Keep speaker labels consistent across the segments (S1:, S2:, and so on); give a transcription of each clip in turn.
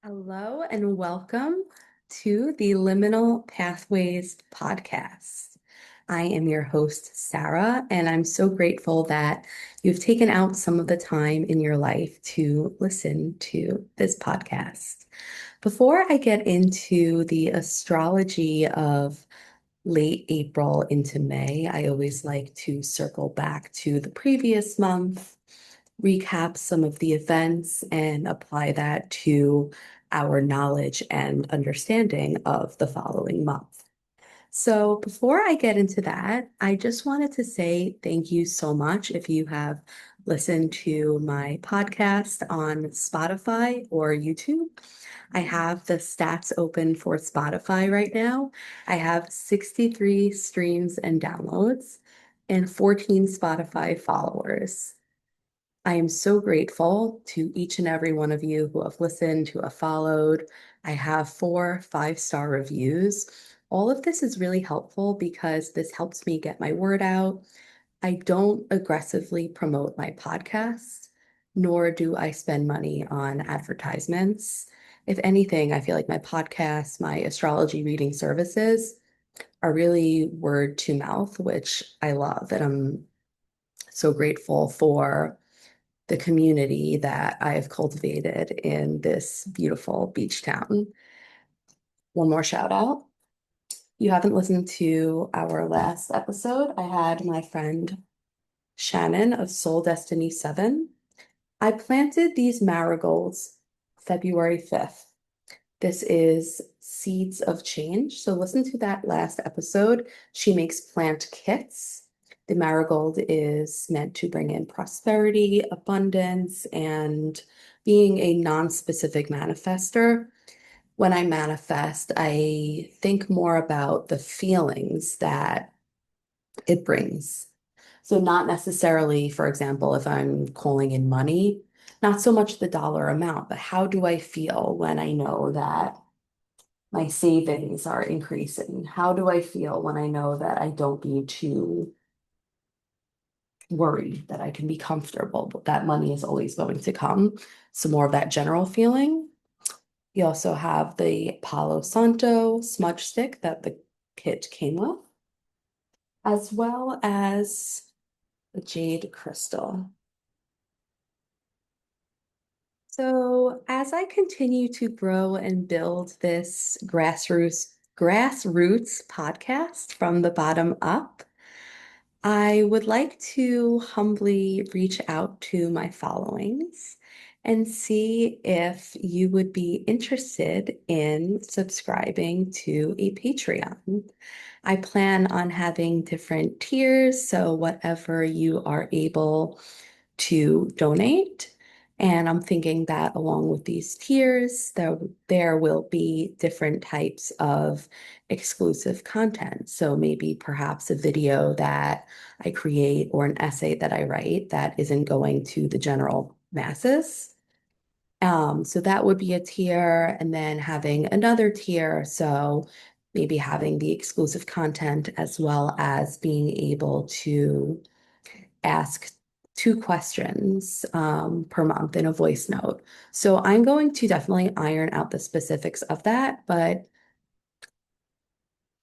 S1: Hello and welcome to the Liminal Pathways podcast. I am your host, Sarah, and I'm so grateful that you've taken out some of the time in your life to listen to this podcast. Before I get into the astrology of late April into May, I always like to circle back to the previous month, recap some of the events, and apply that to our knowledge and understanding of the following month. So, before I get into that, I just wanted to say thank you so much if you have listened to my podcast on Spotify or YouTube. I have the stats open for Spotify right now. I have 63 streams and downloads and 14 Spotify followers. I am so grateful to each and every one of you who have listened, who have followed. I have 4 5-star reviews. All of this is really helpful because this helps me get my word out. I don't aggressively promote my podcast, nor do I spend money on advertisements. If anything, I feel like my podcast, my astrology reading services are really word to mouth, which I love. And I'm so grateful for the community that I have cultivated in this beautiful beach town. One more shout out. You haven't listened to our last episode. I had my friend Shannon of Soul Destiny 7. I planted these marigolds February 5th. This is Seeds of Change. So listen to that last episode. She makes plant kits. The marigold is meant to bring in prosperity, abundance, and being a non-specific manifester. When I manifest, I think more about the feelings that it brings. So not necessarily, for example, if I'm calling in money, not so much the dollar amount, but how do I feel when I know that my savings are increasing? How do I feel when I know that I don't need to worry, that I can be comfortable, but that money is always going to come? So more of that general feeling. You also have the Palo Santo smudge stick that the kit came with, as well as the jade crystal. So as I continue to grow and build this grassroots podcast from the bottom up, I would like to humbly reach out to my followings and see if you would be interested in subscribing to a Patreon. I plan on having different tiers, so whatever you are able to donate. And I'm thinking that along with these tiers, there will be different types of exclusive content. So maybe perhaps a video that I create or an essay that I write that isn't going to the general masses. So that would be a tier, and then having another tier. So maybe having the exclusive content as well as being able to ask 2 questions per month in a voice note. So I'm going to definitely iron out the specifics of that, but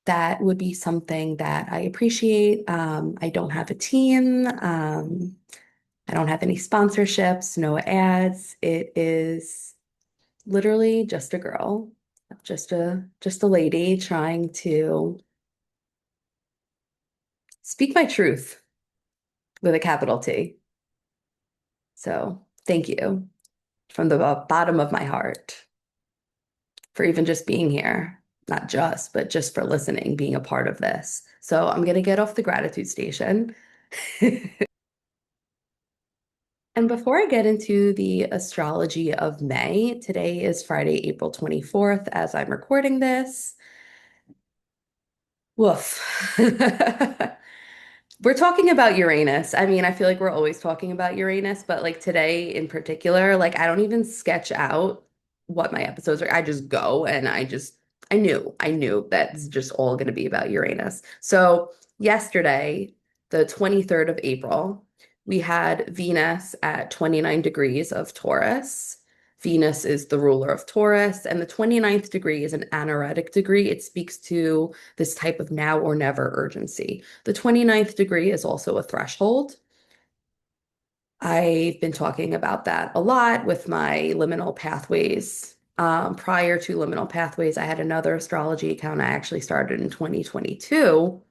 S1: that would be something that I appreciate. I don't have a team. I don't have any sponsorships, no ads. It is literally just a girl, just a lady trying to speak my truth with a capital T. So thank you from the bottom of my heart for even just being here. Not just, but just for listening, being a part of this. So I'm going to get off the gratitude station. And before I get into the astrology of May, today is Friday, April 24th, as I'm recording this. Woof. We're talking about Uranus. I mean, I feel like we're always talking about Uranus, but like today in particular, like I don't even sketch out what my episodes are. I just go and I knew that's just all going to be about Uranus. So yesterday, the 23rd of April, we had Venus at 29 degrees of Taurus, Venus is the ruler of Taurus, and the 29th degree is an anaretic degree. It speaks to this type of now or never urgency. The 29th degree is also a threshold. I've been talking about that a lot with my liminal pathways. Prior to liminal pathways, I had another astrology account I actually started in 2022.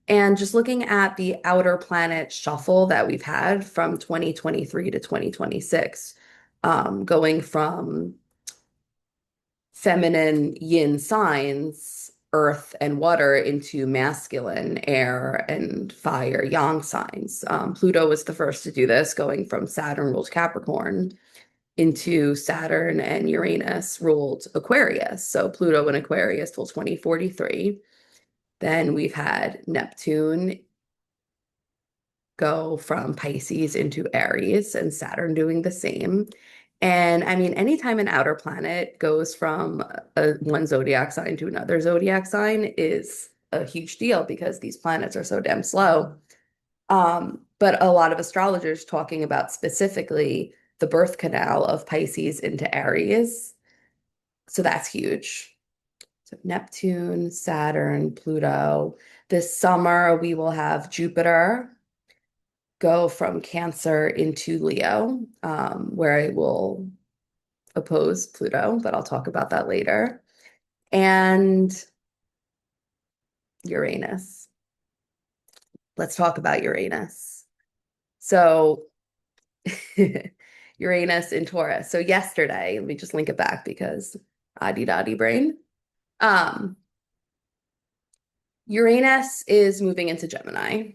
S1: And just looking at the outer planet shuffle that we've had from 2023 to 2026, going from feminine yin signs, earth and water, into masculine air and fire yang signs. Pluto was the first to do this, going from Saturn ruled Capricorn into Saturn and Uranus ruled Aquarius. So Pluto in Aquarius till 2043. Then we've had Neptune go from Pisces into Aries and Saturn doing the same. And I mean, anytime an outer planet goes from one zodiac sign to another zodiac sign is a huge deal because these planets are so damn slow. But a lot of astrologers talking about specifically the birth canal of Pisces into Aries. So that's huge. So Neptune, Saturn, Pluto. This summer, we will have Jupiter go from Cancer into Leo, where I will oppose Pluto, but I'll talk about that later. And Uranus. Let's talk about Uranus. So, Uranus in Taurus. So, yesterday, let me just link it back because addy dotty brain. Um, Uranus is moving into Gemini,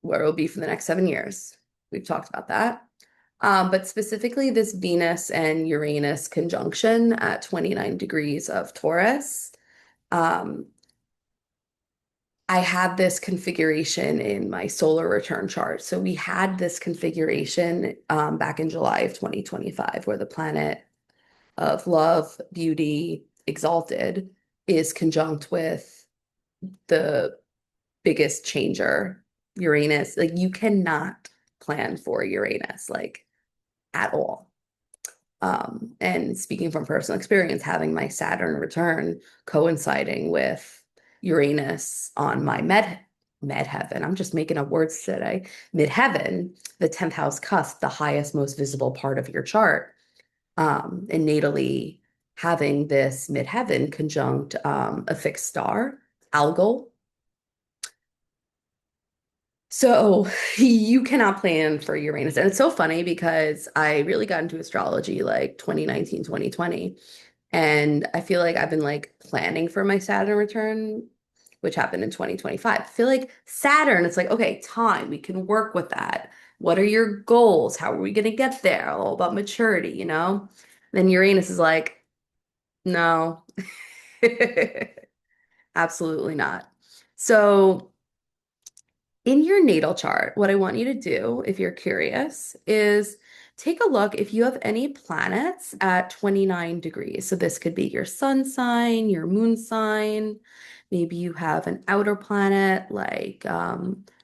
S1: where it will be for the next 7 years. We've talked about that. But specifically, this Venus and Uranus conjunction at 29 degrees of Taurus. Um, I had this configuration in my solar return chart. So we had this configuration back in July of 2025, where the planet of love, beauty, exalted is conjunct with the biggest changer, Uranus. Like you cannot plan for Uranus, like at all. And speaking from personal experience, having my Saturn return coinciding with Uranus on my midheaven. I'm just making up words today. Midheaven, the 10th house cusp, the highest, most visible part of your chart. And natally having this midheaven conjunct a fixed star, algal. So you cannot plan for Uranus. And it's so funny because I really got into astrology like 2019, 2020. And I feel like I've been like planning for my Saturn return, which happened in 2025. I feel like Saturn, it's like, okay, time, we can work with that. What are your goals? How are we going to get there? All about maturity, you know? Then Uranus is like, no, absolutely not. So in your natal chart, what I want you to do, if you're curious, is take a look if you have any planets at 29 degrees. So this could be your sun sign, your moon sign. Maybe you have an outer planet like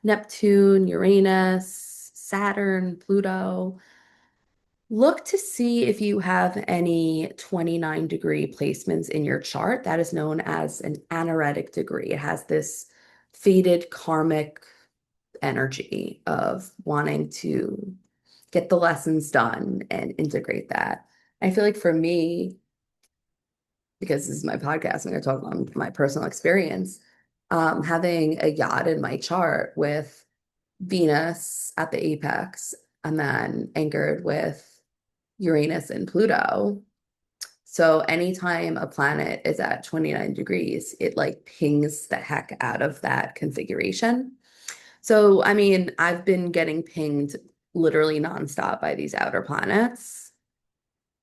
S1: Neptune, Uranus, Saturn, Pluto. Look to see if you have any 29-degree placements in your chart. That is known as an anaretic degree. It has this faded karmic energy of wanting to get the lessons done and integrate that. I feel like for me, because this is my podcast, I'm going to talk about my personal experience, having a yacht in my chart with Venus at the apex and then anchored with Uranus and Pluto. So anytime a planet is at 29 degrees, it like pings the heck out of that configuration. So, I mean, I've been getting pinged literally nonstop by these outer planets.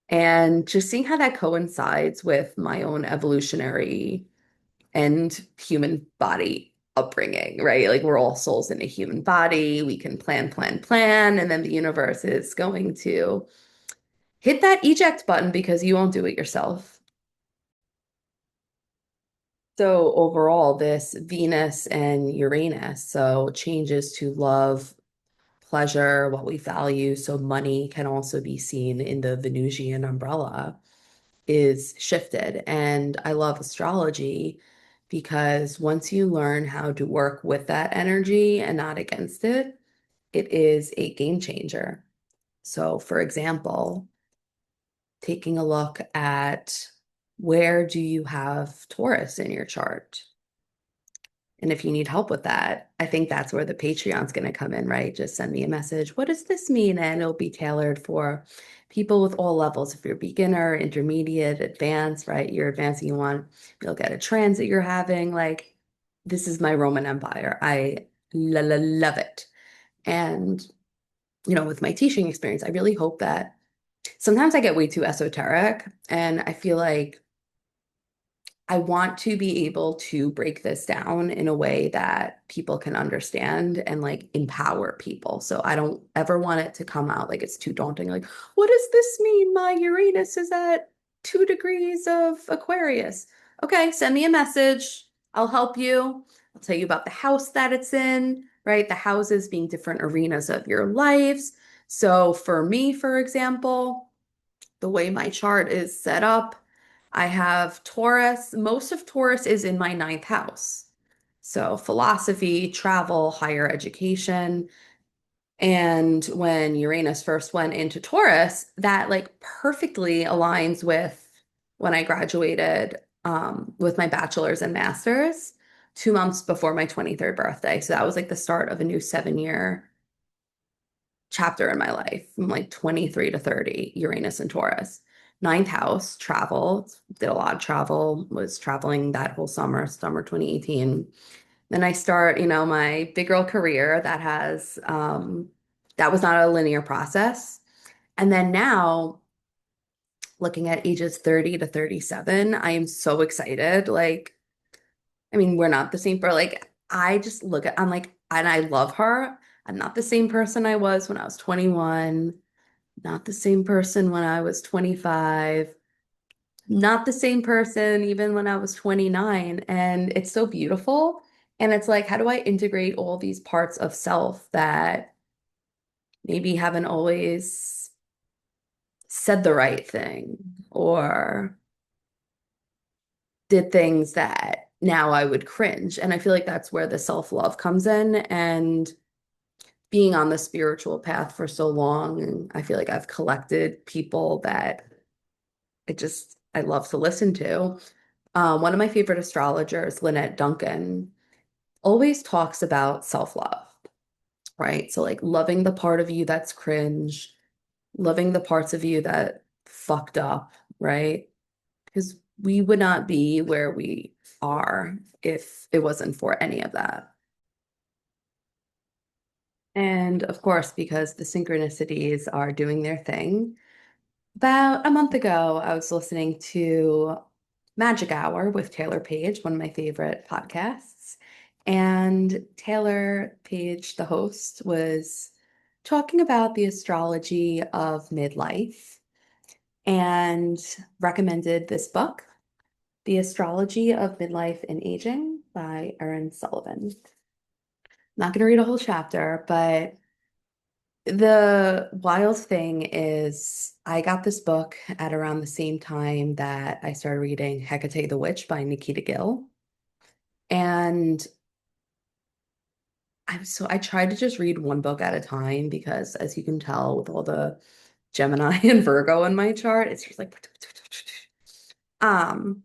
S1: And just seeing how that coincides with my own evolutionary and human body upbringing, right? Like we're all souls in a human body. We can plan, plan, plan. And then the universe is going to hit that eject button because you won't do it yourself. So overall, this Venus and Uranus, so changes to love, pleasure, what we value, so money can also be seen in the Venusian umbrella, is shifted. And I love astrology because once you learn how to work with that energy and not against it, it is a game changer. So, for example, taking a look at where do you have Taurus in your chart? And if you need help with that, I think that's where the Patreon's going to come in, right? Just send me a message. What does this mean? And it'll be tailored for people with all levels. If you're beginner, intermediate, advanced, right? You're advancing, you want, you'll get a transit you're having. Like, this is my Roman Empire. I love it. And, with my teaching experience, I really hope that sometimes I get way too esoteric and I feel like I want to be able to break this down in a way that people can understand and like empower people. So I don't ever want it to come out like it's too daunting. Like, what does this mean? My Uranus is at 2 degrees of Aquarius. Okay, send me a message. I'll help you. I'll tell you about the house that it's in, right? The houses being different arenas of your lives. So for me, for example, the way my chart is set up, I have Taurus. Most of Taurus is in my ninth house. So philosophy, travel, higher education. And when Uranus first went into Taurus, that like perfectly aligns with when I graduated with my bachelor's and master's 2 months before my 23rd birthday. So that was like the start of a new 7 year chapter in my life from like 23 to 30, Uranus and Taurus. Ninth house, travel, did a lot of travel, was traveling that whole summer 2018. Then I start, my big girl career that was not a linear process. And then now, looking at ages 30 to 37, I am so excited. Like, I mean, we're not the same for like, I just look at, I'm like, and I love her. I'm not the same person I was when I was 21. Not the same person when I was 25, not the same person even when I was 29. And it's so beautiful. And it's like, how do I integrate all these parts of self that maybe haven't always said the right thing or did things that now I would cringe? And I feel like that's where the self-love comes in. And being on the spiritual path for so long, I feel like I've collected people that I love to listen to. One of my favorite astrologers, Lynette Duncan, always talks about self-love, right? So like loving the part of you that's cringe, loving the parts of you that fucked up, right? Because we would not be where we are if it wasn't for any of that. And of course, because the synchronicities are doing their thing, about a month ago, I was listening to Magic Hour with Taylor Page, one of my favorite podcasts. And Taylor Page, the host, was talking about the astrology of midlife and recommended this book, The Astrology of Midlife and Aging by Erin Sullivan. Not going to read a whole chapter, but the wild thing is, I got this book at around the same time that I started reading Hecate the Witch by Nikita Gill. And I tried to just read one book at a time because, as you can tell, with all the Gemini and Virgo in my chart, it's just like, um,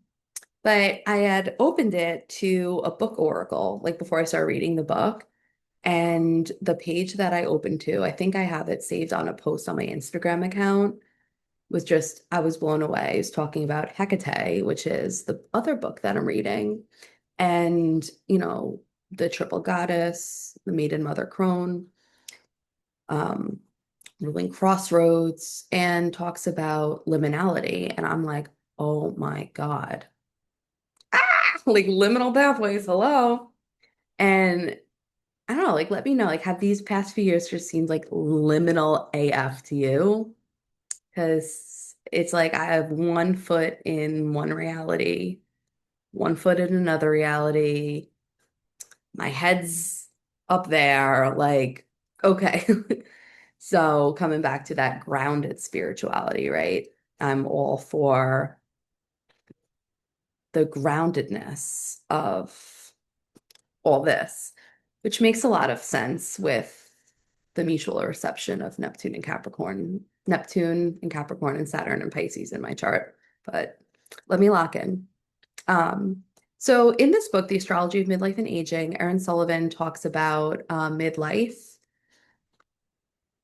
S1: but I had opened it to a book oracle like before I started reading the book. And the page that I opened to, I think I have it saved on a post on my Instagram account, I was blown away. It was talking about Hecate, which is the other book that I'm reading. And, the triple goddess, the maiden mother crone, um, ruling crossroads, and talks about liminality. And I'm like, oh my God. Ah, like liminal pathways, hello. And I don't know, like let me know, like have these past few years just seemed like liminal AF to you? Because it's like I have one foot in one reality, one foot in another reality. My head's up there, like, Okay. So coming back to that grounded spirituality, right? I'm all for the groundedness of all this, which makes a lot of sense with the mutual reception of Neptune and Capricorn and Saturn and Pisces in my chart. But let me lock in. Um, so in this book, The Astrology of Midlife and Aging, Erin Sullivan talks about midlife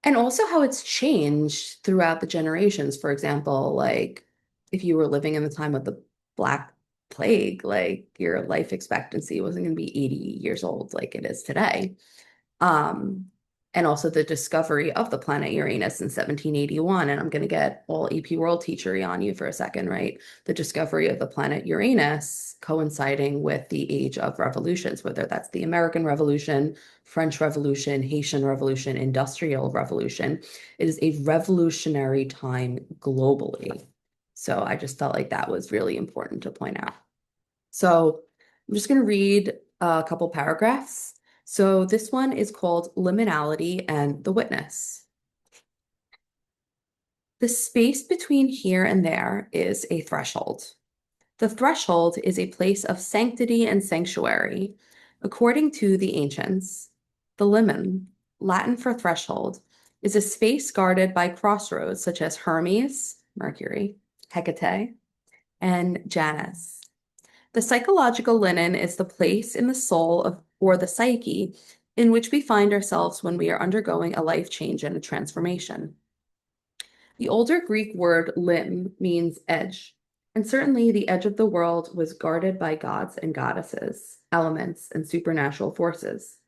S1: and also how it's changed throughout the generations. For example, like if you were living in the time of the Black Plague, like your life expectancy wasn't going to be 80 years old like it is today. Um, and also the discovery of the planet Uranus in 1781. And I'm going to get all EP World Teachery on you for a second, right? The discovery of the planet Uranus coinciding with the age of revolutions, whether that's the American Revolution, French Revolution, Haitian Revolution, Industrial Revolution. It is a revolutionary time globally. So I just felt like that was really important to point out. So I'm just going to read a couple paragraphs. So this one is called Liminality and the Witness. The space between here and there is a threshold. The threshold is a place of sanctity and sanctuary. According to the ancients, the limen, Latin for threshold, is a space guarded by crossroads such as Hermes, Mercury, Hecate, and Janus. The psychological linen is the place in the soul of, or the psyche, in which we find ourselves when we are undergoing a life change and a transformation. The older Greek word lim means edge, and certainly the edge of the world was guarded by gods and goddesses, elements, and supernatural forces.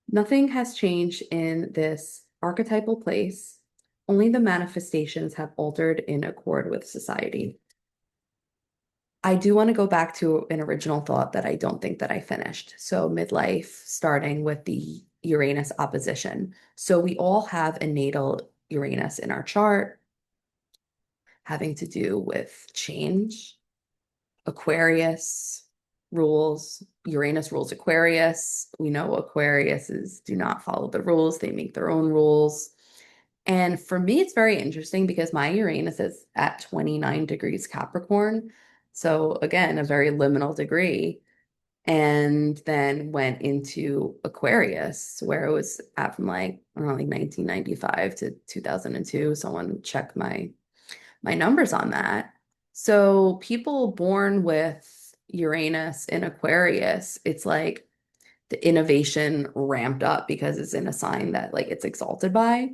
S1: Nothing has changed in this archetypal place, only the manifestations have altered in accord with society. I do want to go back to an original thought that I don't think that I finished. So midlife, starting with the Uranus opposition. So we all have a natal Uranus in our chart having to do with change. Aquarius rules, Uranus rules Aquarius. We know Aquariuses do not follow the rules, they make their own rules. And for me, it's very interesting because my Uranus is at 29 degrees Capricorn. So again, a very liminal degree. And then went into Aquarius, where it was at from like, I don't know, like 1995 to 2002. Someone checked my numbers on that. So people born with Uranus in Aquarius, it's like the innovation ramped up because it's in a sign that like it's exalted by.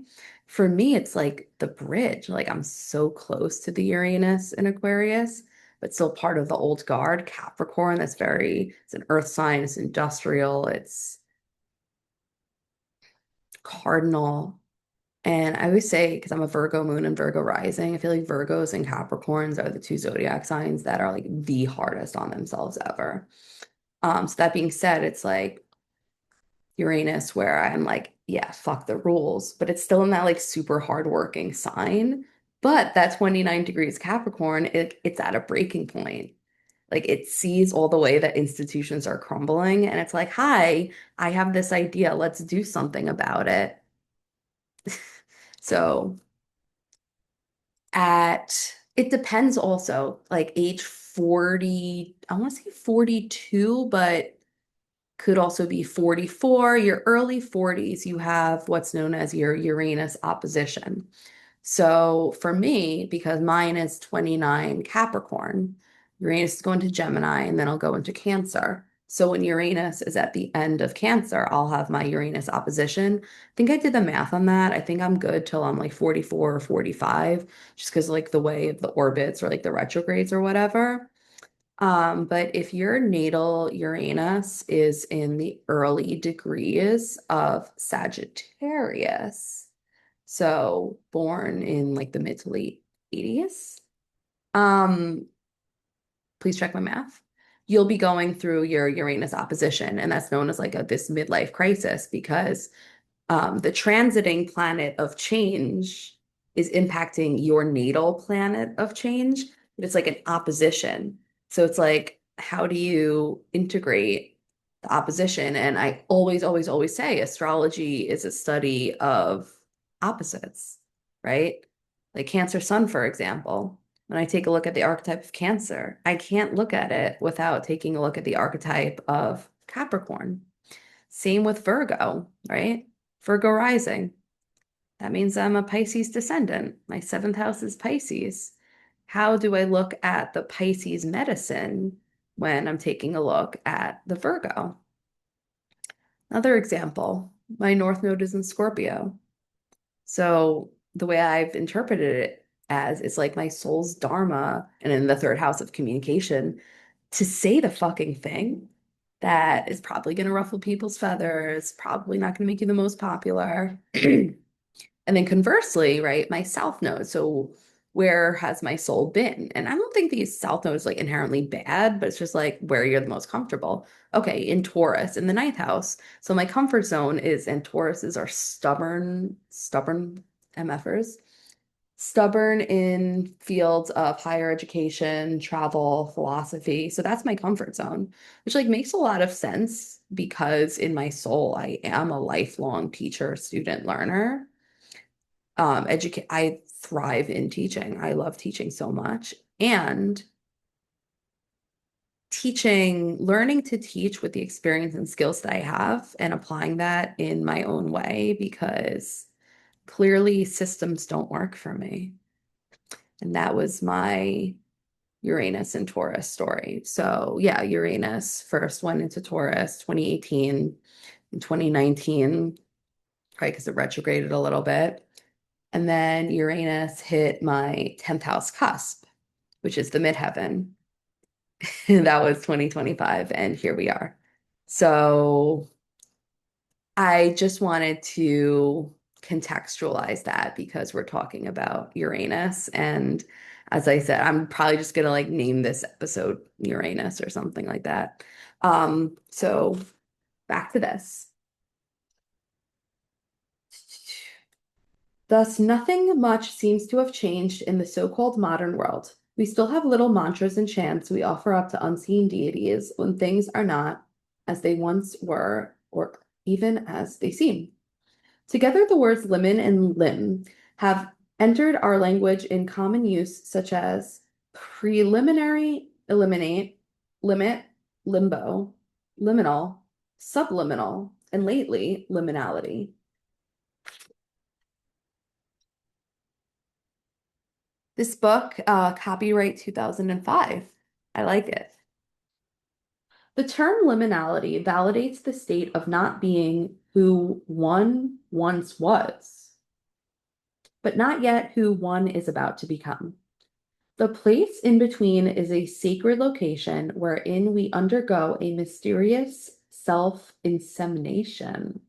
S1: For me, it's like the bridge. Like I'm so close to the Uranus in Aquarius, but still part of the old guard, Capricorn. It's an earth sign, it's industrial, it's cardinal. And I always say, because I'm a Virgo moon and Virgo rising, I feel like Virgos and Capricorns are the two zodiac signs that are like the hardest on themselves ever. So that being said, it's like Uranus where I'm like, yeah, fuck the rules, but it's still in that like super hardworking sign. But that 29 degrees Capricorn, it's at a breaking point. Like it sees all the way that institutions are crumbling, and it's like, hi, I have this idea. Let's do something about it. So it depends also, like age 40, I want to say 42, but could also be 44. Your early 40s, you have what's known as your Uranus opposition. So for me, because mine is 29 Capricorn, Uranus is going to Gemini and then I'll go into Cancer. So when Uranus is at the end of Cancer, I'll have my Uranus opposition. I think I did the math on that. I think I'm good till I'm like 44 or 45, just because like the way of the orbits or like the retrogrades or whatever. But if your natal Uranus is in the early degrees of Sagittarius, so born in like the mid to late 80s, um, please check my math. You'll be going through your Uranus opposition, and that's known as like this midlife crisis because the transiting planet of change is impacting your natal planet of change, but it's like an opposition. So it's like, how do you integrate? the opposition. And I always, always, always say astrology is a study of opposites, right? Like Cancer Sun, for example. When I take a look at the archetype of Cancer, I can't look at it without taking a look at the archetype of Capricorn. Same with Virgo, right? Virgo rising. That means I'm a Pisces descendant. My seventh house is Pisces. How do I look at the Pisces medicine when I'm taking a look at the Virgo? Another example, my North Node is in Scorpio. So the way I've interpreted it as it's like my soul's dharma and in the third house of communication to say the fucking thing that is probably going to ruffle people's feathers, probably not going to make you the most popular. And then conversely, right, my south node. So where has my soul been? And I don't think these south nodes like inherently bad, but it's just like where you're the most comfortable. Okay, in Taurus, in the ninth house. So my comfort zone is, and Tauruses are stubborn MFers, stubborn in fields of higher education, travel, philosophy. So that's my comfort zone, which like makes a lot of sense because in my soul, I am a lifelong teacher, student, learner. Educate I thrive in teaching. I love teaching so much. And teaching, learning to teach with the experience and skills that I have and applying that in my own way because clearly systems don't work for me. And that was my Uranus and Taurus story. So yeah, Uranus first went into Taurus 2018 and 2019, right? Because it retrograded a little bit. And then Uranus hit my 10th house cusp, which is the midheaven. That was 2025, and here we are. So I just wanted to contextualize that because we're talking about Uranus. And as I said, I'm probably just gonna like name this episode Uranus or something like that. So back to this. Thus, nothing much seems to have changed in the so-called modern world. We still have little mantras and chants we offer up to unseen deities when things are not as they once were, or even as they seem. Together, the words limen and limb have entered our language in common use, such as preliminary, eliminate, limit, limbo, liminal, subliminal, and lately, liminality. This book, copyright 2005. I like it. The term liminality validates the state of not being who one once was, but not yet who one is about to become. The place in between is a sacred location wherein we undergo a mysterious self-insemination,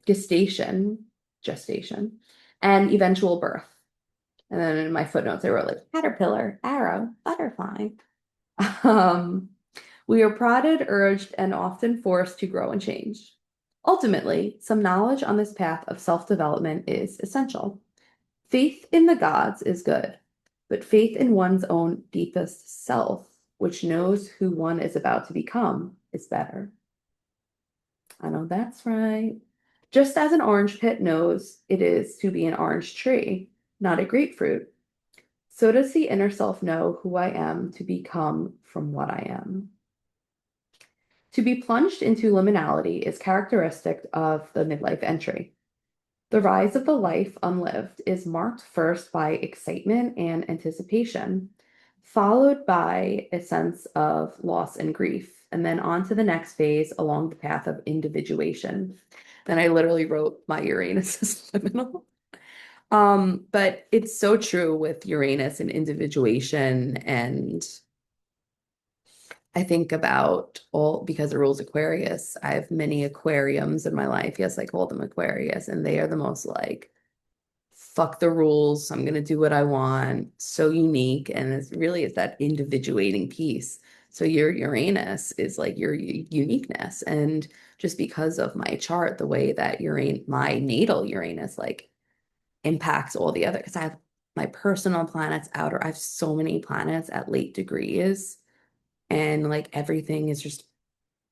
S1: gestation, and eventual birth. And then in my footnotes, I wrote like caterpillar, arrow, butterfly. Um, we are prodded, urged, and often forced to grow and change. Ultimately, some knowledge on this path of self-development is essential. Faith in the gods is good, but faith in one's own deepest self, which knows who one is about to become, is better. I know that's right. Just as an orange pit knows it is to be an orange tree, not a grapefruit, so does the inner self know who I am to become from what I am. To be plunged into liminality is characteristic of the midlife entry. The rise of the life unlived is marked first by excitement and anticipation, followed by a sense of loss and grief, and then on to the next phase along the path of individuation. Then I literally wrote my Uranus is liminal. But it's so true with Uranus and individuation. And I think about all because it rules Aquarius. I have many aquariums in my life. Yes, I call them Aquarius, and they are the most like, fuck the rules. I'm gonna do what I want. So unique. And it's really it's that individuating piece. So your Uranus is like your uniqueness. And just because of my chart, the way that my natal Uranus, like impacts all the other because I have my personal planets outer. I have so many planets at late degrees, and like everything is just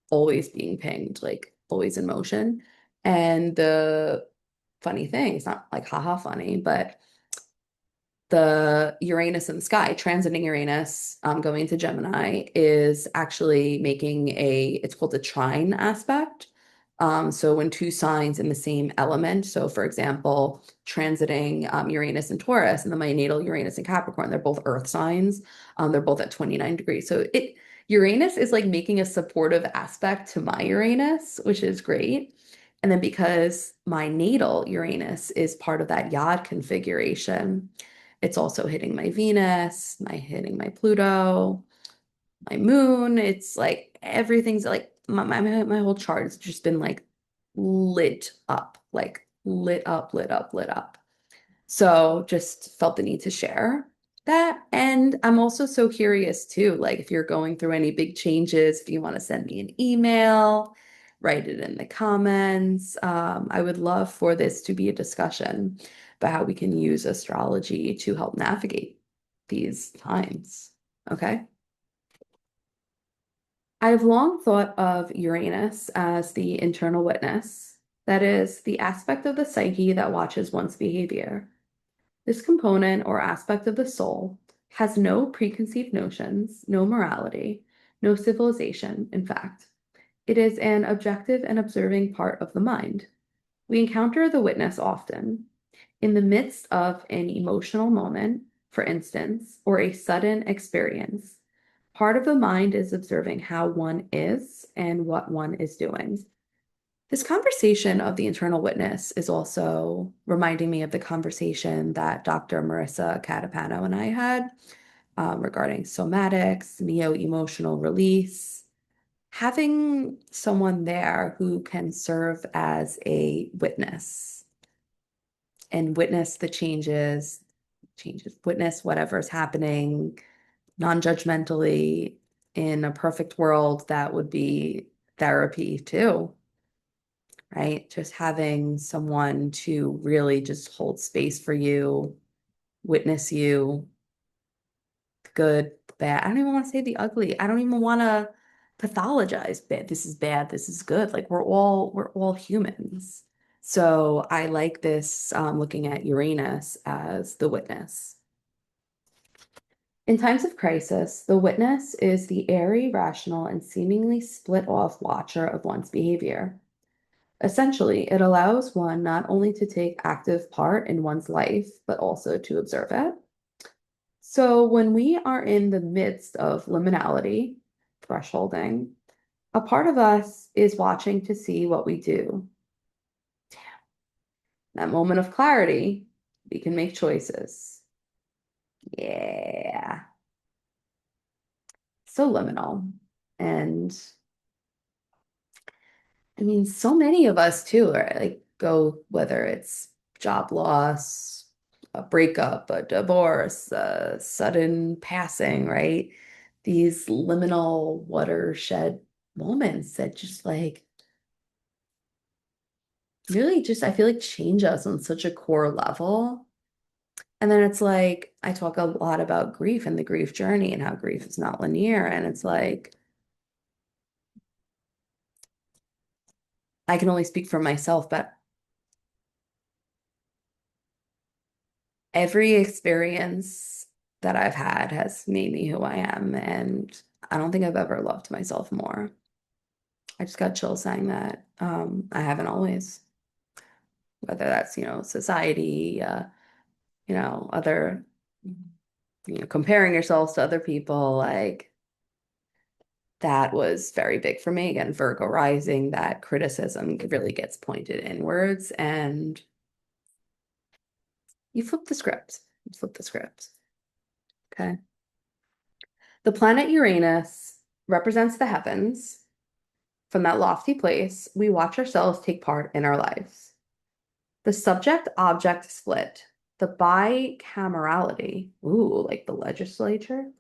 S1: always being pinged, like always in motion. And the funny thing, it's not like haha funny, but the Uranus in the sky, transiting Uranus, going into Gemini, is actually making it's called a trine aspect. So when two signs in the same element, so for example, transiting Uranus in Taurus and then my natal Uranus in Capricorn, they're both earth signs. They're both at 29 degrees. So Uranus is like making a supportive aspect to my Uranus, which is great. And then because my natal Uranus is part of that Yod configuration, it's also hitting my Venus, hitting my Pluto, my moon. It's like everything's like my whole chart has just been lit up, like lit up, lit up, lit up. So just felt the need to share that. And I'm also so curious too, like if you're going through any big changes, if you want to send me an email, write it in the comments. I would love for this to be a discussion about how we can use astrology to help navigate these times. Okay. I've long thought of Uranus as the internal witness, that is, the aspect of the psyche that watches one's behavior. This component or aspect of the soul has no preconceived notions, no morality, no civilization, in fact. It is an objective and observing part of the mind. We encounter the witness often. In the midst of an emotional moment, for instance, or a sudden experience, part of the mind is observing how one is and what one is doing. This conversation of the internal witness is also reminding me of the conversation that Dr. Marissa Catapano and I had regarding somatics, neo-emotional release. Having someone there who can serve as a witness and witness the witness whatever's happening non-judgmentally. In a perfect world, that would be therapy too, right? Just having someone to really just hold space for you, witness you, the good, the bad. I don't even want to say the ugly. I don't even want to pathologize bad. This is bad. This is good. Like we're all humans. So I like this looking at Uranus as the witness. In times of crisis, the witness is the airy, rational, and seemingly split off watcher of one's behavior. Essentially, it allows one not only to take active part in one's life, but also to observe it. So when we are in the midst of liminality, thresholding, a part of us is watching to see what we do. That moment of clarity, we can make choices. Yeah. So liminal. And I mean, so many of us too are like go, whether it's job loss, a breakup, a divorce, a sudden passing, right? These liminal watershed moments that just like really just, I feel like change us on such a core level. And then it's like, I talk a lot about grief and the grief journey and how grief is not linear. And it's like, I can only speak for myself, but every experience that I've had has made me who I am. And I don't think I've ever loved myself more. I just got chills saying that. I haven't always, whether that's, society, other, comparing yourselves to other people, like that was very big for me. Again, Virgo rising, that criticism really gets pointed inwards and you flip the script. You flip the script. Okay. The planet Uranus represents the heavens. From that lofty place, we watch ourselves take part in our lives. The subject-object split, the bicamerality, ooh, like the legislature,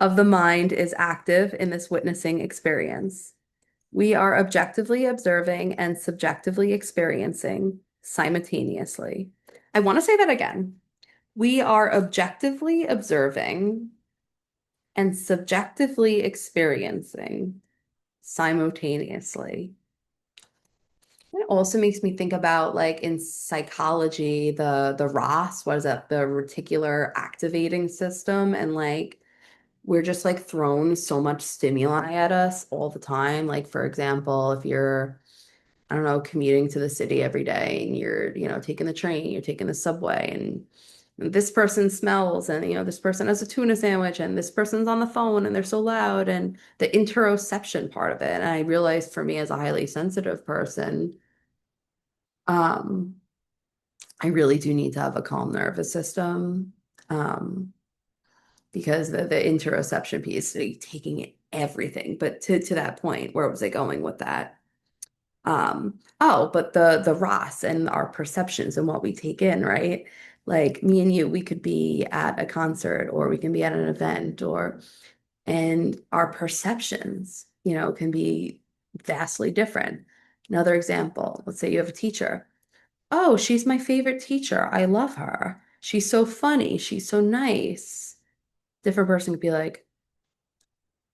S1: of the mind is active in this witnessing experience. We are objectively observing and subjectively experiencing simultaneously. I want to say that again. We are objectively observing and subjectively experiencing simultaneously. It also makes me think about like in psychology, the ROS, what is that? The reticular activating system, and like we're just like thrown so much stimuli at us all the time. Like for example, if you're, I don't know, commuting to the city every day and you're, taking the train, you're taking the subway, and this person smells, and this person has a tuna sandwich, and this person's on the phone and they're so loud, and the interoception part of it. And I realized for me as a highly sensitive person, um, I really do need to have a calm nervous system. Um, because the interoception piece, like, taking everything. But to that point, where was I going with that? Oh, but the Ross and our perceptions and what we take in, right? Like me and you, we could be at a concert or we can be at an event, or and our perceptions, can be vastly different. Another example, let's say you have a teacher. Oh, she's my favorite teacher. I love her. She's so funny. She's so nice. Different person could be like,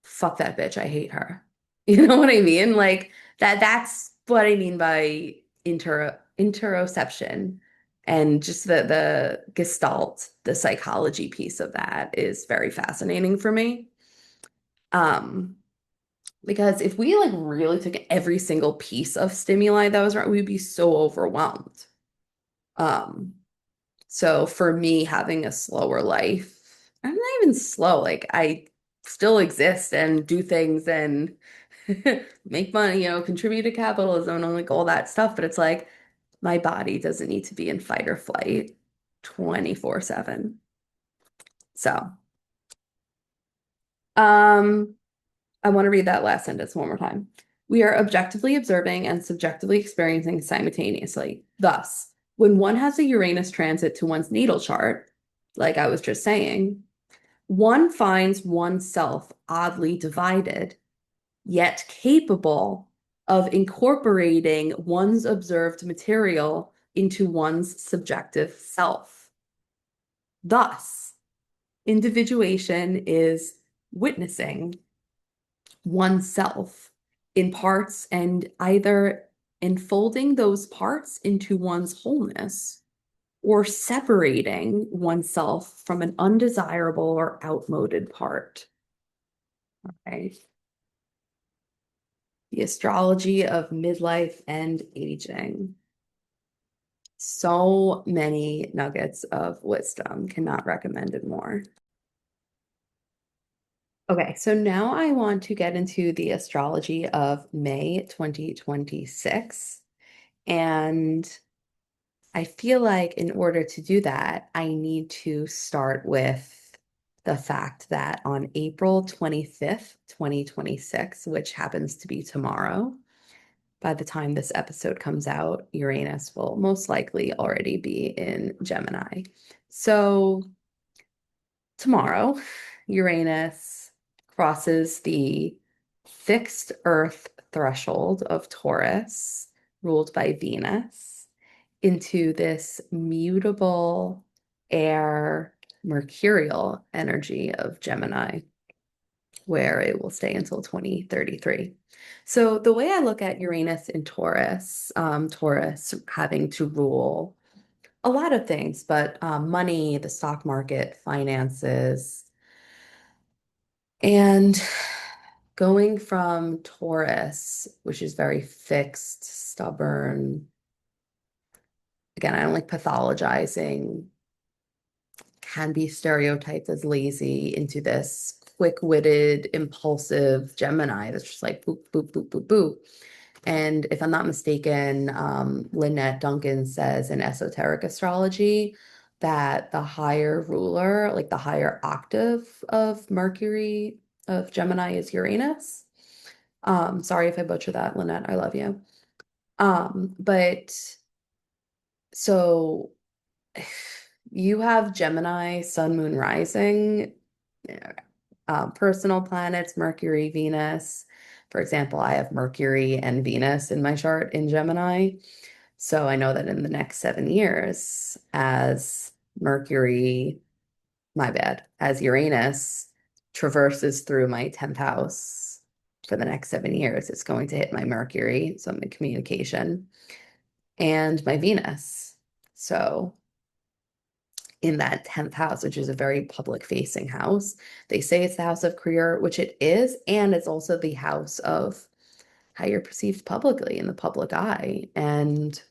S1: fuck that bitch, I hate her. You know what I mean? Like that's what I mean by interoception. And just the gestalt, the psychology piece of that is very fascinating for me. Um, because if we like really took every single piece of stimuli that was right, we'd be so overwhelmed. Um, So for me, having a slower life, I'm not even slow. Like I still exist and do things and make money, contribute to capitalism and like all that stuff. But it's like my body doesn't need to be in fight or flight 24/7. So, um, I want to read that last sentence one more time. We are objectively observing and subjectively experiencing simultaneously. Thus, when one has a Uranus transit to one's natal chart, like I was just saying, one finds oneself oddly divided, yet capable of incorporating one's observed material into one's subjective self. Thus, individuation is witnessing oneself in parts and either enfolding those parts into one's wholeness or separating oneself from an undesirable or outmoded part. Okay. The astrology of midlife and aging. So many nuggets of wisdom. Cannot recommend it more. Okay, so now I want to get into the astrology of May 2026. And I feel like in order to do that, I need to start with the fact that on April 25th, 2026, which happens to be tomorrow, by the time this episode comes out, Uranus will most likely already be in Gemini. So tomorrow, Uranus crosses the fixed Earth threshold of Taurus, ruled by Venus, into this mutable air mercurial energy of Gemini, where it will stay until 2033. So the way I look at Uranus in Taurus, Taurus having to rule a lot of things, but money, the stock market, finances, and going from Taurus, which is very fixed, stubborn. Again, I don't like pathologizing, can be stereotyped as lazy, into this quick-witted, impulsive Gemini that's just like boop, boop, boop, boop, boop. And if I'm not mistaken, Lynette Duncan says in esoteric astrology that the higher ruler, like the higher octave of Mercury of Gemini is Uranus. Sorry if I butcher that, Lynette, I love you. But so you have Gemini, Sun, Moon, Rising, personal planets, Mercury, Venus. For example, I have Mercury and Venus in my chart in Gemini. So I know that in the next 7 years, as Mercury, my bad, as Uranus traverses through my 10th house, for the next 7 years. It's going to hit my Mercury, so I'm in communication, and my Venus. So in that 10th house, which is a very public facing house, they say it's the house of career, which it is, and it's also the house of how you're perceived publicly in the public eye. And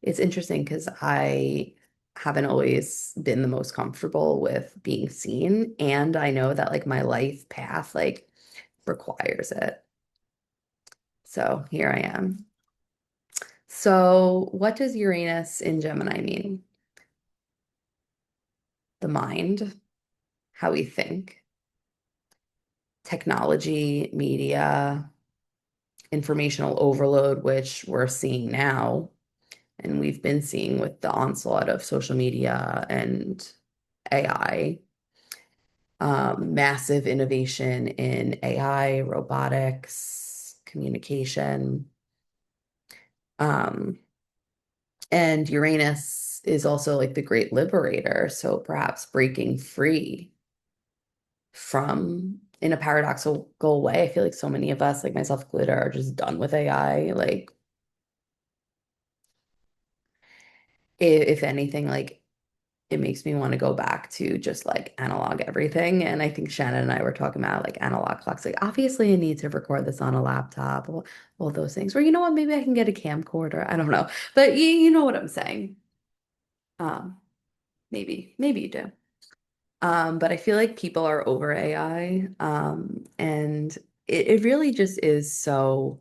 S1: it's interesting because I haven't always been the most comfortable with being seen, and I know that like my life path like requires it. So here I am. So what does Uranus in Gemini mean? The mind, how we think, technology, media, informational overload, which we're seeing now, and we've been seeing with the onslaught of social media and AI. Massive innovation in AI, robotics, communication. Um, and Uranus is also like the great liberator. So perhaps breaking free from, in a paradoxical way, I feel like so many of us, like myself included, are just done with AI. Like, if anything, like it makes me want to go back to just like analog everything. And I think Shannon and I were talking about like analog clocks. Like, obviously, I need to record this on a laptop, all those things. Or you know what? Maybe I can get a camcorder. I don't know, but you know what I'm saying. Um, maybe you do. But I feel like people are over AI, and it really just is so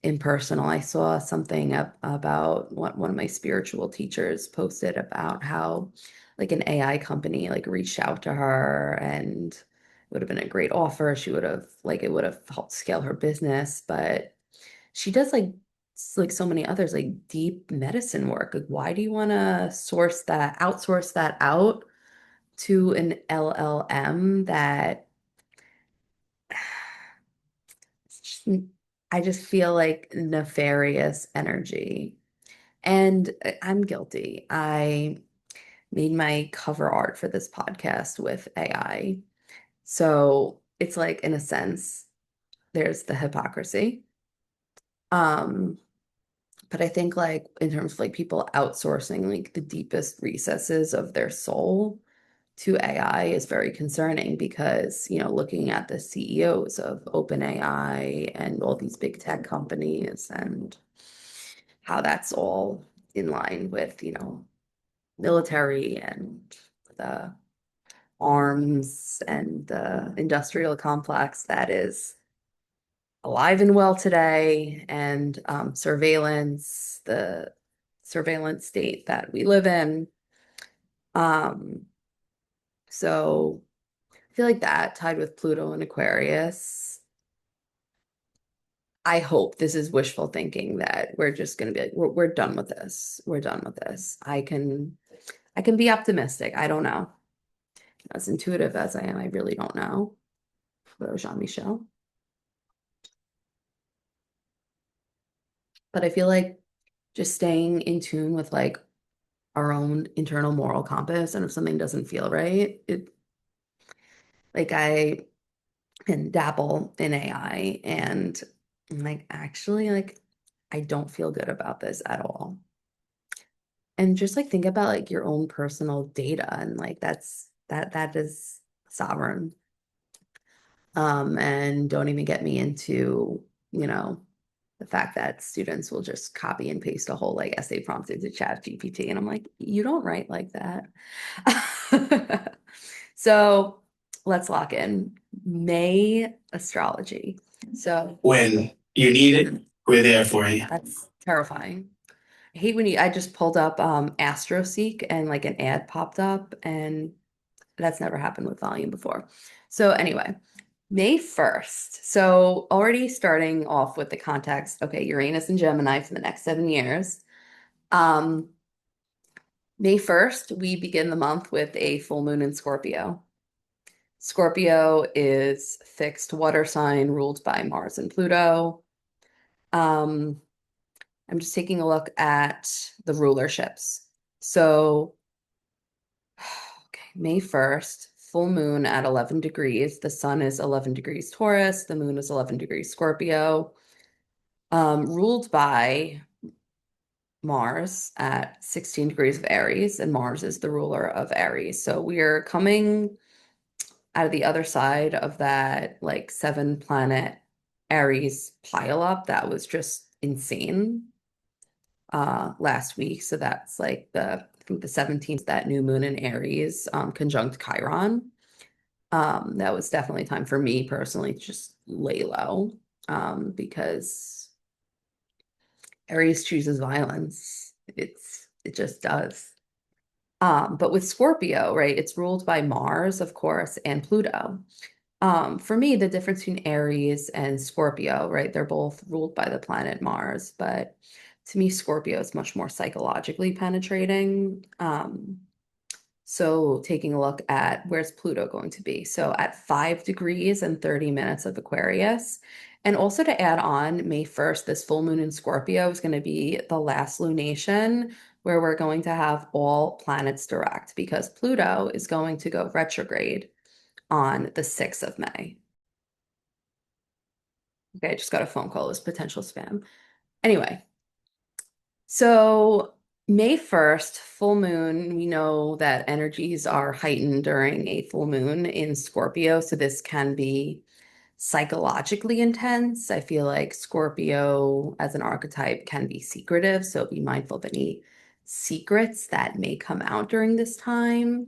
S1: impersonal. I saw something about what one of my spiritual teachers posted about how like an AI company like reached out to her, and it would have been a great offer. She would have like it would have helped scale her business, but she does like so many others like deep medicine work. Like, why do you want to outsource that out to an LLM that just, I just feel like nefarious energy. And I'm guilty. I made my cover art for this podcast with AI. So it's like, in a sense, there's the hypocrisy. Um, but I think like in terms of like people outsourcing like the deepest recesses of their soul to AI is very concerning because, looking at the CEOs of OpenAI and all these big tech companies and how that's all in line with, military and the arms and the industrial complex that is alive and well today, and the surveillance state that we live in. Um, so I feel like that tied with Pluto and Aquarius. I hope this is wishful thinking that we're just going to be like, we're done with this. We're done with this. I can be optimistic. I don't know. As intuitive as I am, I really don't know. Hello, Jean-Michel. But I feel like just staying in tune with like our own internal moral compass, and if something doesn't feel right, like I can dabble in AI, and I'm like, actually, like I don't feel good about this at all. And just like think about like your own personal data, and like that is sovereign. And don't even get me into, the fact that students will just copy and paste a whole like essay prompt into Chat GPT. And I'm like, you don't write like that. So let's lock in May astrology. So
S2: When you need it, we're there for you.
S1: that's terrifying. I hate when I just pulled up AstroSeek and like an ad popped up, and that's never happened with volume before. So anyway, May 1st. So already starting off with the context, okay, Uranus and Gemini for the next 7 years. Um, May 1st, we begin the month with a full moon in Scorpio. Scorpio is fixed water sign ruled by Mars and Pluto. Um, I'm just taking a look at the rulerships. So, okay, May 1st. full moon at 11 degrees. The sun is 11 degrees Taurus, the moon is 11 degrees Scorpio, ruled by Mars at 16 degrees of Aries, and Mars is the ruler of Aries. So we're coming out of the other side of that like seven planet Aries pileup that was just insane last week. So that's like I think the 17th, that new moon in Aries, conjunct Chiron. That was definitely time for me personally to just lay low, because Aries chooses violence. It just does. But with Scorpio, right, it's ruled by Mars, of course, and Pluto. For me, the difference between Aries and Scorpio, right, they're both ruled by the planet Mars, but to me, Scorpio is much more psychologically penetrating. So taking a look at where's Pluto going to be? So at 5 degrees and 30 minutes of Aquarius. And also to add on, May 1st, this full moon in Scorpio is going to be the last lunation where we're going to have all planets direct because Pluto is going to go retrograde on the 6th of May. Okay, I just got a phone call as potential spam. Anyway, so May 1st, full moon, we know that energies are heightened during a full moon in Scorpio, so this can be psychologically intense. I feel like Scorpio as an archetype can be secretive, so be mindful of any secrets that may come out during this time.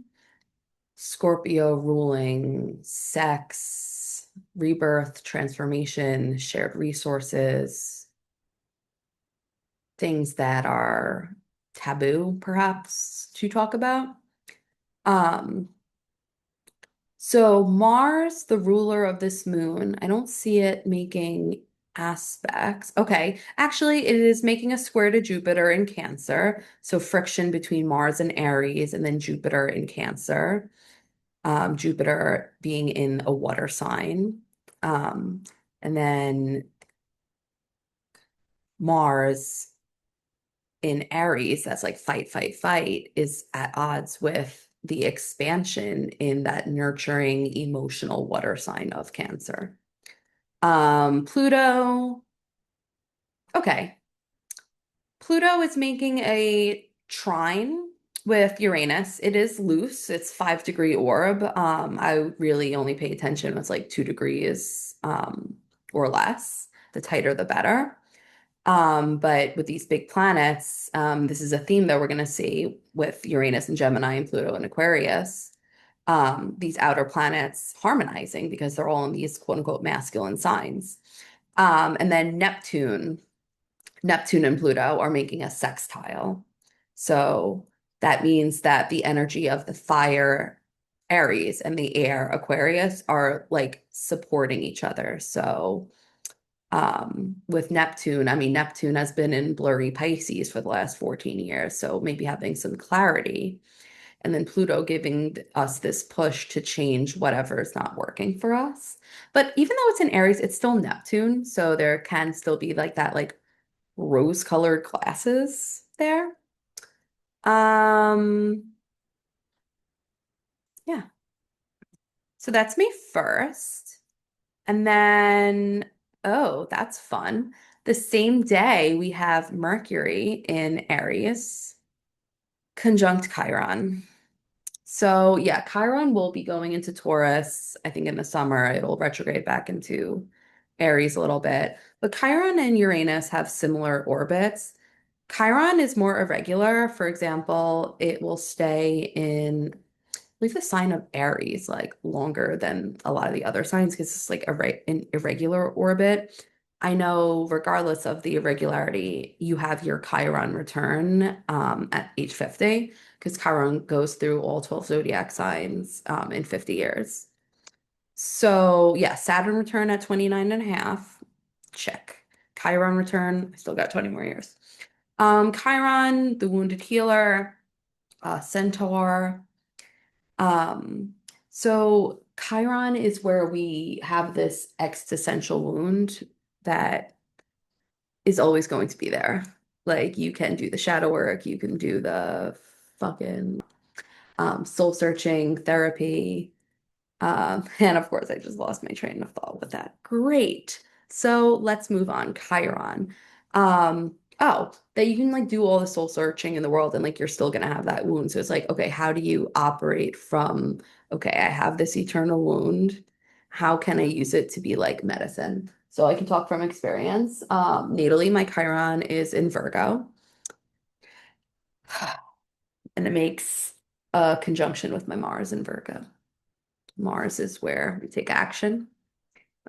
S1: Scorpio ruling sex, rebirth, transformation, shared resources, things that are taboo, perhaps, to talk about. Um, so Mars, the ruler of this moon, I don't see it making aspects. Okay, actually, it is making a square to Jupiter in Cancer. So friction between Mars and Aries, and then Jupiter in Cancer. Jupiter being in a water sign. Um, and then Mars in Aries, that's like fight, fight, fight, is at odds with the expansion in that nurturing emotional water sign of Cancer. Pluto, okay. Pluto is making a trine with Uranus. It is loose. It's 5 degree orb. I really only pay attention when it's like 2 degrees or less. The tighter, the better. But with these big planets, this is a theme that we're going to see with Uranus and Gemini and Pluto and Aquarius. These outer planets harmonizing because they're all in these quote unquote masculine signs. And then Neptune and Pluto are making a sextile. So that means that the energy of the fire Aries and the air Aquarius are like supporting each other. So with Neptune, I mean, Neptune has been in blurry Pisces for the last 14 years, so maybe having some clarity. And then Pluto giving us this push to change whatever is not working for us. But even though it's in Aries, it's still Neptune, so there can still be like that, like rose-colored glasses there. Um, yeah. So that's May 1st. And then, oh, that's fun. The same day, we have Mercury in Aries, conjunct Chiron. So, yeah, Chiron will be going into Taurus. I think in the summer, it'll retrograde back into Aries a little bit. But Chiron and Uranus have similar orbits. Chiron is more irregular. For example, it will stay in believe the sign of Aries like longer than a lot of the other signs because it's like an irregular orbit. I know regardless of the irregularity, you have your Chiron return at age 50 because Chiron goes through all 12 zodiac signs in 50 years. So yeah, Saturn return at 29 and a half. Check. Chiron return, I still got 20 more years. Chiron, the wounded healer, Centaur. Um, so Chiron is where we have this existential wound that is always going to be there. Like you can do the shadow work, you can do the fucking soul searching therapy. And of course, I just lost my train of thought with that. Great. So let's move on. Chiron. That you can like do all the soul searching in the world and like you're still gonna have that wound. So it's like, okay, how do you operate from, okay, I have this eternal wound. How can I use it to be like medicine? So I can talk from experience. Natally, my Chiron is in Virgo, and it makes a conjunction with my Mars in Virgo. Mars is where we take action.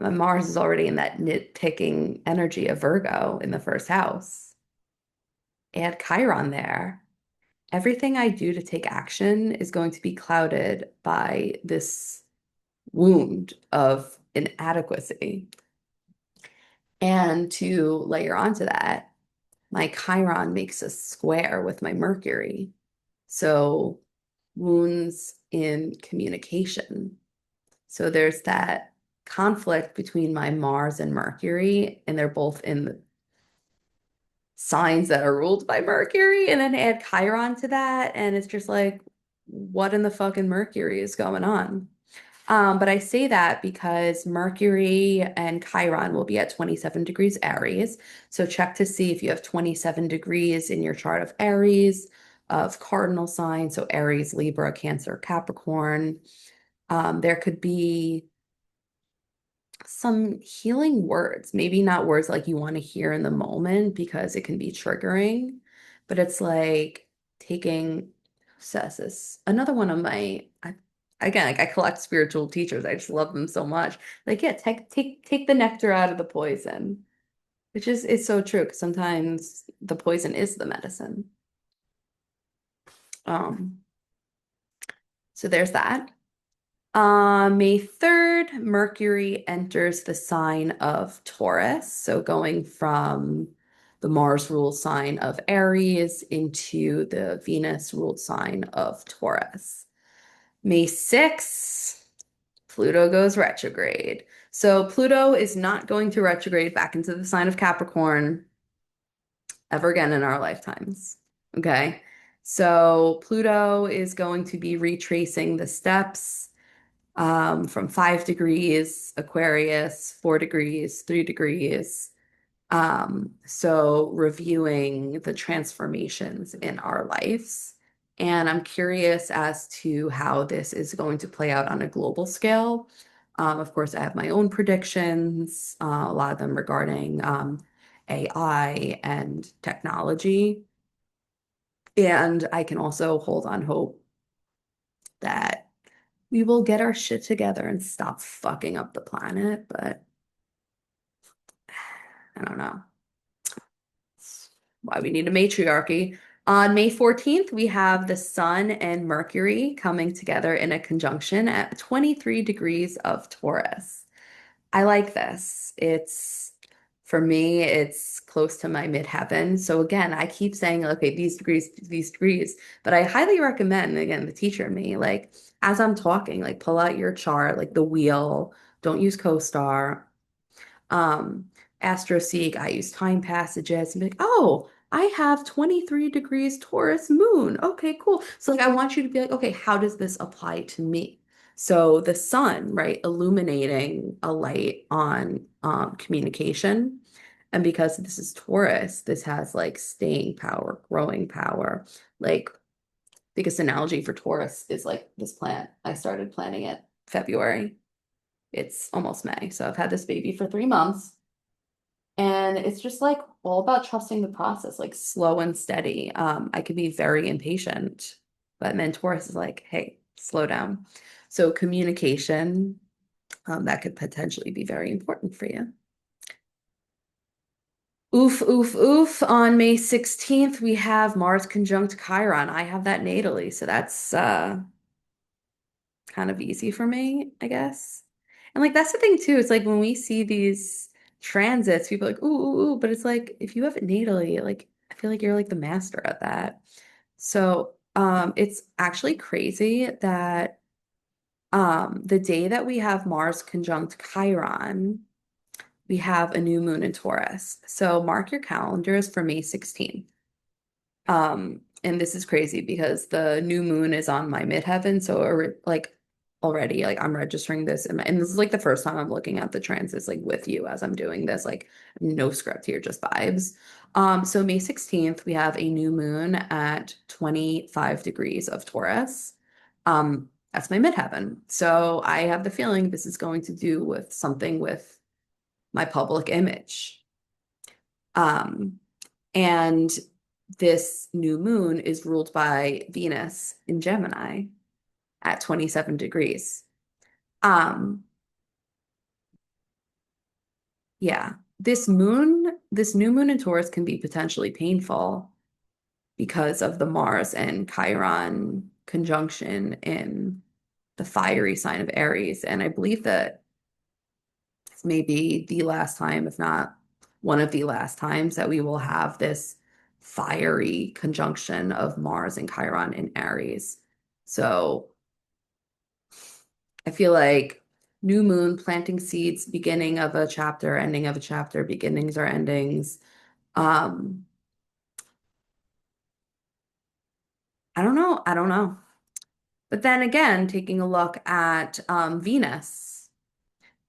S1: Mars is already in that nitpicking energy of Virgo in the first house. Add Chiron there. Everything I do to take action is going to be clouded by this wound of inadequacy. And to layer onto that, my Chiron makes a square with my Mercury. So wounds in communication. So there's that conflict between my Mars and Mercury, and they're both in the signs that are ruled by Mercury, and then add Chiron to that, and it's just like, what in the fucking Mercury is going on? But I say that because Mercury and Chiron will be at 27 degrees Aries. So check to see if you have 27 degrees in your chart of Aries, of cardinal signs. So Aries, Libra, Cancer, Capricorn. There could be some healing words, maybe not words like you want to hear in the moment because it can be triggering, but it's like taking, who says this? Another one of again, like I collect spiritual teachers. I just love them so much. Like, yeah, take the nectar out of the poison, which is it's so true because sometimes the poison is the medicine. Um, so there's that. On May 3rd, Mercury enters the sign of Taurus. So going from the Mars ruled sign of Aries into the Venus ruled sign of Taurus. May 6th, Pluto goes retrograde. So Pluto is not going to retrograde back into the sign of Capricorn ever again in our lifetimes. Okay. So Pluto is going to be retracing the steps from 5 degrees Aquarius, 4 degrees, 3 degrees. So reviewing the transformations in our lives. And I'm curious as to how this is going to play out on a global scale. Of course, I have my own predictions, a lot of them regarding AI and technology. And I can also hold on hope that we will get our shit together and stop fucking up the planet, but I don't know. It's why we need a matriarchy. On May 14th, we have the Sun and Mercury coming together in a conjunction at 23 degrees of Taurus. I like this. For me, it's close to my midheaven. So again, I keep saying, okay, these degrees, but I highly recommend, again, the teacher and me, like as I'm talking, like pull out your chart, like the wheel, don't use CoStar. Um, AstroSeek, I use time passages and be like, oh, I have 23 degrees Taurus moon. Okay, cool. So like I want you to be like, okay, how does this apply to me? So the sun, right, illuminating a light on communication. And because this is Taurus, this has like staying power, growing power. Like biggest analogy for Taurus is like this plant. I started planting it February. It's almost May. So I've had this baby for 3 months. And it's just like all about trusting the process, like slow and steady. I could be very impatient, but then Taurus is like, hey, slow down. So communication, that could potentially be very important for you. Oof, oof, oof. On May 16th, we have Mars conjunct Chiron. I have that natally, so that's kind of easy for me, I guess. And like that's the thing too. It's like when we see these transits, people are like, ooh, ooh, ooh, but it's like if you have it natally, like I feel like you're like the master at that. So it's actually crazy that the day that we have Mars conjunct Chiron, we have a new moon in Taurus. So mark your calendars for May 16th. And this is crazy because the new moon is on my midheaven, so like already. Like I'm registering this and this is like the first time I'm looking at the transits like with you as I'm doing this. Like no script here, just vibes. So May 16th, we have a new moon at 25 degrees of Taurus. That's my midheaven. So I have the feeling this is going to do with something with my public image. Um, and this new moon is ruled by Venus in Gemini at 27 degrees. Um, yeah, this new moon in Taurus can be potentially painful because of the Mars and Chiron conjunction in the fiery sign of Aries. And I believe that it's maybe the last time, if not one of the last times, that we will have this fiery conjunction of Mars and Chiron in Aries. So I feel like new moon, planting seeds, beginning of a chapter, ending of a chapter, beginnings are endings. Um, I don't know. I don't know. But then again, taking a look at Venus,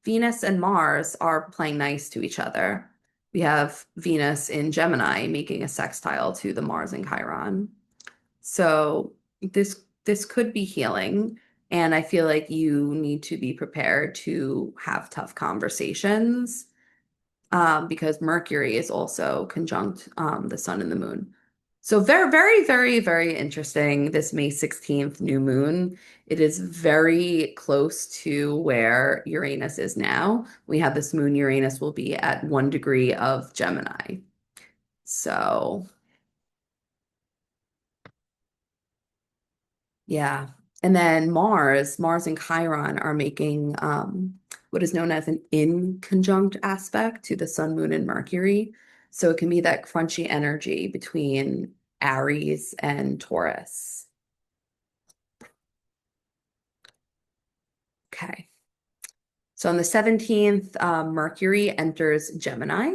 S1: Venus and Mars are playing nice to each other. We have Venus in Gemini making a sextile to the Mars and Chiron. So this could be healing, and I feel like you need to be prepared to have tough conversations because Mercury is also conjunct the sun and the moon. So very, very, very, very interesting. This May 16th new moon. It is very close to where Uranus is now. We have this moon, Uranus will be at 1 degree of Gemini. So yeah. And then Mars and Chiron are making what is known as an inconjunct aspect to the Sun, Moon, and Mercury. So it can be that crunchy energy between Aries and Taurus. Okay. So on the 17th, Mercury enters Gemini.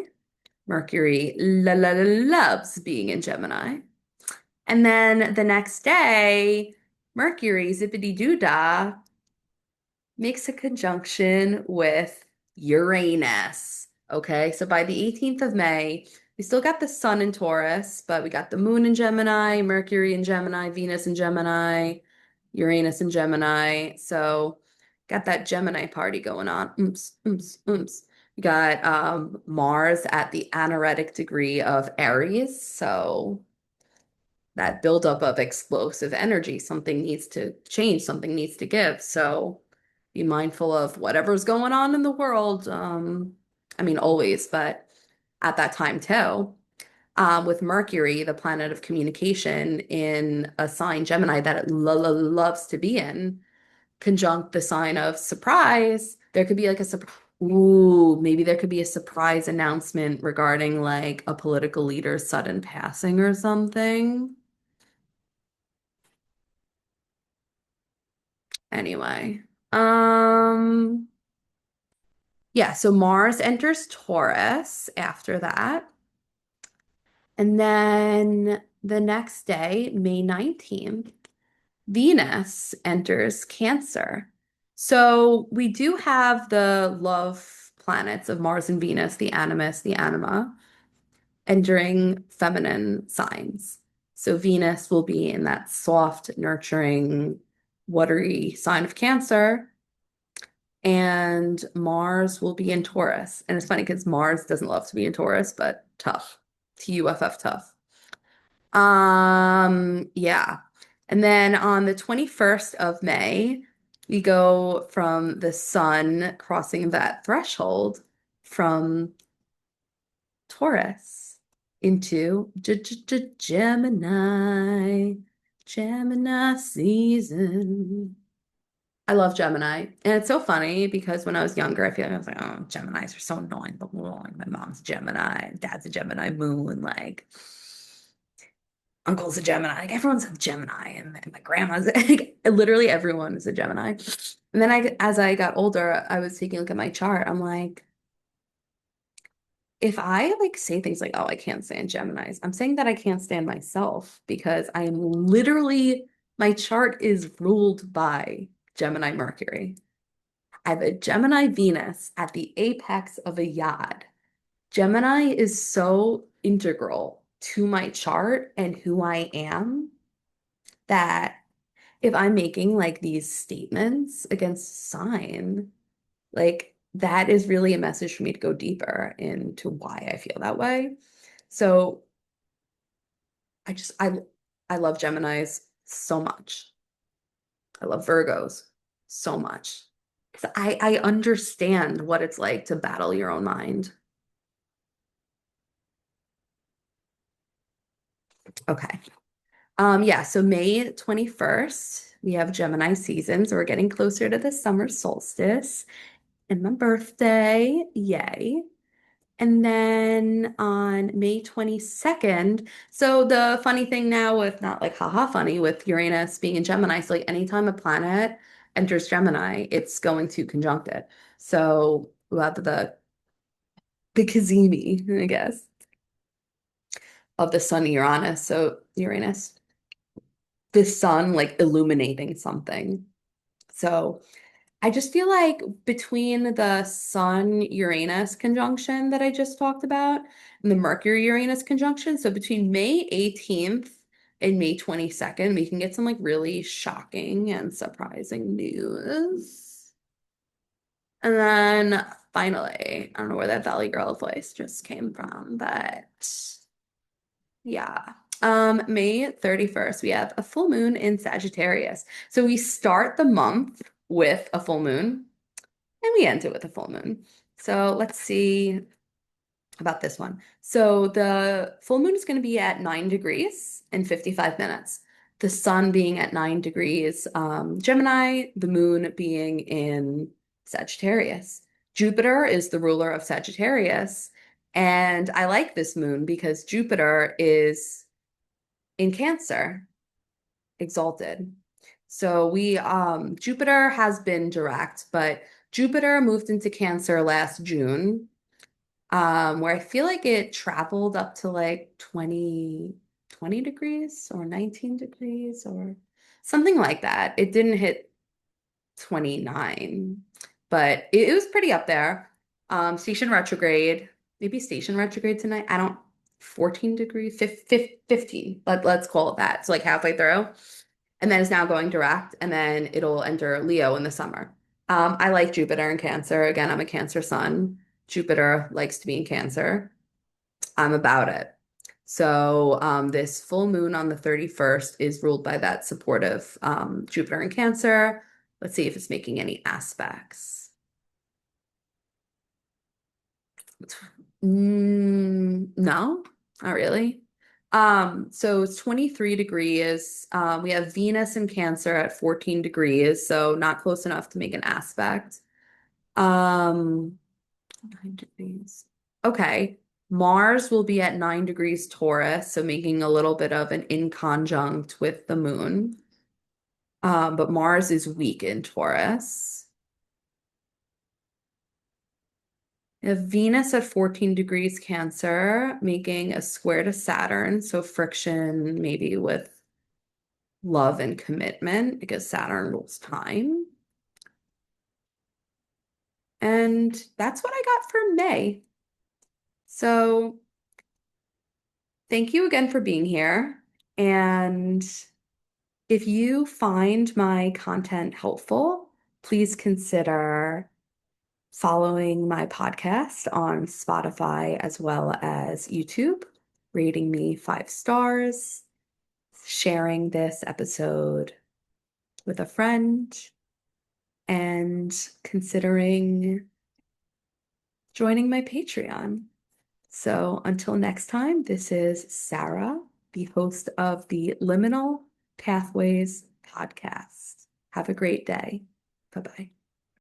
S1: Mercury loves being in Gemini. And then the next day, Mercury, zippity doo dah, makes a conjunction with Uranus. Okay, so by the 18th of May, we still got the sun in Taurus, but we got the moon in Gemini, Mercury in Gemini, Venus in Gemini, Uranus in Gemini. So got that Gemini party going on. Ooms, ooms, ooms. We got Mars at the anaretic degree of Aries. So that buildup of explosive energy. Something needs to change, something needs to give. So be mindful of whatever's going on in the world. I mean, always, but at that time too. With Mercury, the planet of communication, in a sign Gemini that it loves to be in, conjunct the sign of surprise. There could be like a surprise. Ooh, maybe there could be a surprise announcement regarding like a political leader's sudden passing or something. Anyway, um, yeah, so Mars enters Taurus after that. And then the next day, May 19th, Venus enters Cancer. So we do have the love planets of Mars and Venus, the animus, the anima, entering feminine signs. So Venus will be in that soft, nurturing, watery sign of Cancer. And Mars will be in Taurus. And it's funny because Mars doesn't love to be in Taurus, but tough. TUFF tough. Yeah. And then on the 21st of May, we go from the sun crossing that threshold from Taurus into Gemini. Gemini season. I love Gemini. And it's so funny because when I was younger, I feel like I was like, oh, Geminis are so annoying. But like, my mom's a Gemini, dad's a Gemini moon, like uncle's a Gemini. Like everyone's a Gemini, and my grandma's like literally everyone is a Gemini. And then as I got older, I was taking a look at my chart. I'm like, if I like say things like, oh, I can't stand Geminis, I'm saying that I can't stand myself because I am literally, my chart is ruled by Gemini Mercury. I have a Gemini Venus at the apex of a yod. Gemini is so integral to my chart and who I am that if I'm making like these statements against a sign, like that is really a message for me to go deeper into why I feel that way. So I just I love Geminis so much. I love Virgos so much. 'Cause I understand what it's like to battle your own mind. Okay. Yeah, so May 21st, we have Gemini season, so we're getting closer to the summer solstice and my birthday. Yay. And then on May 22nd, so the funny thing now with not like haha funny with Uranus being in Gemini, so like anytime a planet enters Gemini, it's going to conjunct it. So we'll have the Kazemi, I guess, of the sun Uranus. So Uranus, the sun like illuminating something. So I just feel like between the Sun Uranus conjunction that I just talked about and the Mercury Uranus conjunction, so between May 18th and May 22nd, we can get some like really shocking and surprising news. And then finally, I don't know where that Valley Girl voice just came from, but yeah. May 31st, we have a full moon in Sagittarius. So we start the month with a full moon and we end it with a full moon. So let's see about this one. So the full moon is going to be at 9 degrees and 55 minutes. The sun being at 9 degrees Gemini, the moon being in Sagittarius. Jupiter is the ruler of Sagittarius. And I like this moon because Jupiter is in Cancer, exalted. So we Jupiter has been direct, but Jupiter moved into Cancer last June, where I feel like it traveled up to like 20 degrees or 19 degrees or something like that. It didn't hit 29, but it was pretty up there. Station retrograde, maybe station retrograde tonight. I don't, 14 degrees, 15. Let's call it that. So like halfway through. And then it's now going direct, and then it'll enter Leo in the summer. I like Jupiter in Cancer. Again, I'm a Cancer sun. Jupiter likes to be in Cancer. I'm about it. So this full moon on the 31st is ruled by that supportive Jupiter in Cancer. Let's see if it's making any aspects. No, not really. So it's 23 degrees. We have Venus in Cancer at 14 degrees, so not close enough to make an aspect. 9 degrees. Okay. Mars will be at 9 degrees Taurus, so making a little bit of an inconjunct with the moon. But Mars is weak in Taurus. We have Venus at 14 degrees Cancer, making a square to Saturn, so friction maybe with love and commitment because Saturn rules time. And that's what I got for May. So thank you again for being here. And if you find my content helpful, please consider following my podcast on Spotify as well as YouTube, rating me 5 stars, sharing this episode with a friend, and considering joining my Patreon. So until next time, this is Sarah, the host of the Liminal Pathways podcast. Have a great day. Bye bye.